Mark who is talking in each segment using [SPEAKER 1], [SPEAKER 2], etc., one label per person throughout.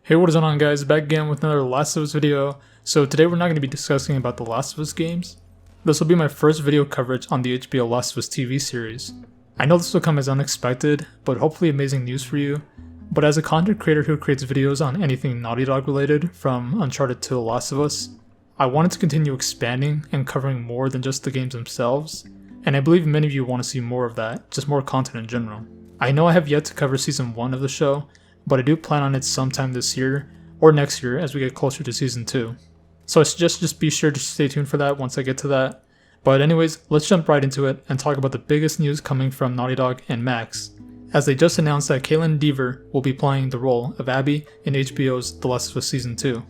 [SPEAKER 1] Hey, what is going on, guys? Back again with another Last of Us video. So today we're not going to be discussing about the Last of Us games. This will be my first video coverage on the HBO Last of Us TV series. I know this will come as unexpected, but hopefully amazing news for you. But as a content creator who creates videos on anything Naughty Dog related, from Uncharted to The Last of Us, I wanted to continue expanding and covering more than just the games themselves, and I believe many of you want to see more of that, just more content in general. I know I have yet to cover season 1 of the show, but I do plan on it sometime this year or next year as we get closer to season 2. So I suggest just be sure to stay tuned for that once I get to that. But anyways, let's jump right into it and talk about the biggest news coming from Naughty Dog and Max, as they just announced that Kaitlyn Dever will be playing the role of Abby in HBO's The Last of Us Season 2.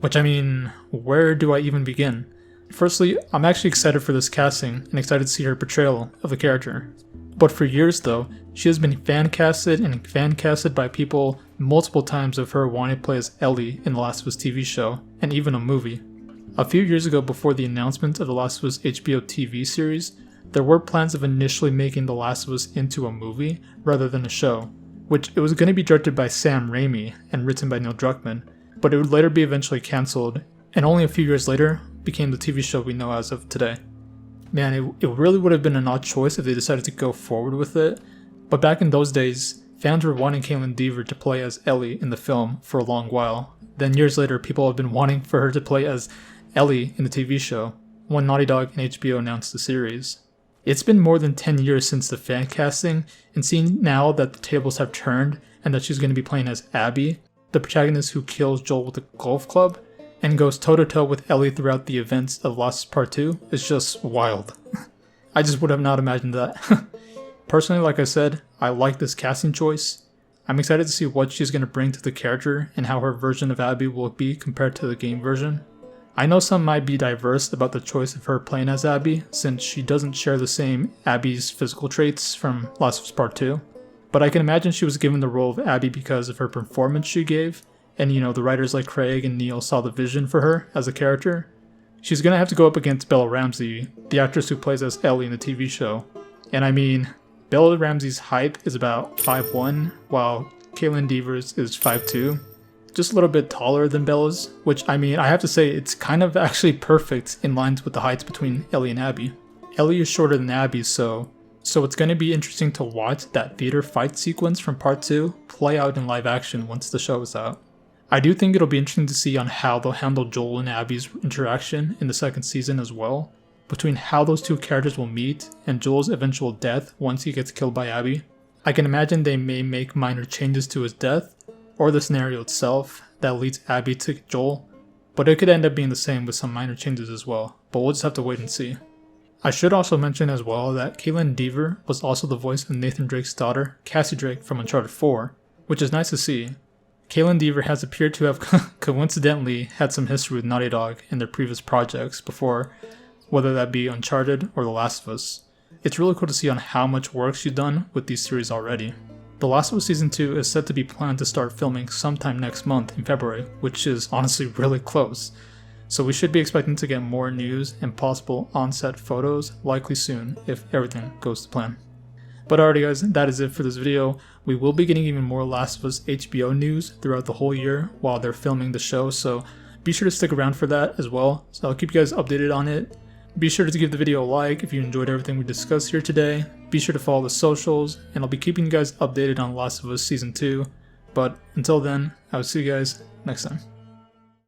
[SPEAKER 1] Which, I mean, where do I even begin? Firstly, I'm actually excited for this casting and excited to see her portrayal of the character. But for years though, she has been fan-casted by people multiple times of her wanting to play as Ellie in The Last of Us TV show, and even a movie. A few years ago, before the announcement of The Last of Us HBO TV series, there were plans of initially making The Last of Us into a movie rather than a show, which it was going to be directed by Sam Raimi and written by Neil Druckmann, but it would later be eventually cancelled, and only a few years later became the TV show we know as of today. Man, it really would have been an odd choice if they decided to go forward with it, but back in those days, fans were wanting Kaitlyn Dever to play as Ellie in the film for a long while. Then years later, people have been wanting for her to play as Ellie in the TV show, when Naughty Dog and HBO announced the series. It's been more than 10 years since the fan casting, and seeing now that the tables have turned and that she's going to be playing as Abby, the protagonist who kills Joel with a golf club, and goes toe-to-toe with Ellie throughout the events of Last of Us Part 2 is just wild. I just would have not imagined that. Personally, like I said, I like this casting choice. I'm excited to see what she's going to bring to the character and how her version of Abby will be compared to the game version. I know some might be diverse about the choice of her playing as Abby, since she doesn't share the same Abby's physical traits from Last of Us Part 2, but I can imagine she was given the role of Abby because of her performance she gave, and the writers like Craig and Neil saw the vision for her as a character. She's gonna have to go up against Bella Ramsey, the actress who plays as Ellie in the TV show. And I mean, Bella Ramsey's height is about 5'1", while Kaitlyn Dever's is 5'2". Just a little bit taller than Bella's, which I mean, I have to say it's kind of actually perfect in lines with the heights between Ellie and Abby. Ellie is shorter than Abby, so it's gonna be interesting to watch that theater fight sequence from Part 2 play out in live action once the show is out. I do think it'll be interesting to see on how they'll handle Joel and Abby's interaction in the second season as well, between how those two characters will meet and Joel's eventual death once he gets killed by Abby. I can imagine they may make minor changes to his death, or the scenario itself that leads Abby to Joel, but it could end up being the same with some minor changes as well, but we'll just have to wait and see. I should also mention as well that Kaitlyn Dever was also the voice of Nathan Drake's daughter, Cassie Drake from Uncharted 4, which is nice to see. Kaitlyn Dever has appeared to have coincidentally had some history with Naughty Dog in their previous projects before, whether that be Uncharted or The Last of Us. It's really cool to see on how much work she's done with these series already. The Last of Us Season 2 is set to be planned to start filming sometime next month in February, which is honestly really close. So we should be expecting to get more news and possible on-set photos likely soon if everything goes to plan. But alrighty guys, that is it for this video. We will be getting even more Last of Us HBO news throughout the whole year while they're filming the show, so be sure to stick around for that as well. So I'll keep you guys updated on it. Be sure to give the video a like if you enjoyed everything we discussed here today. Be sure to follow the socials, and I'll be keeping you guys updated on Last of Us Season 2. But until then, I will see you guys next time.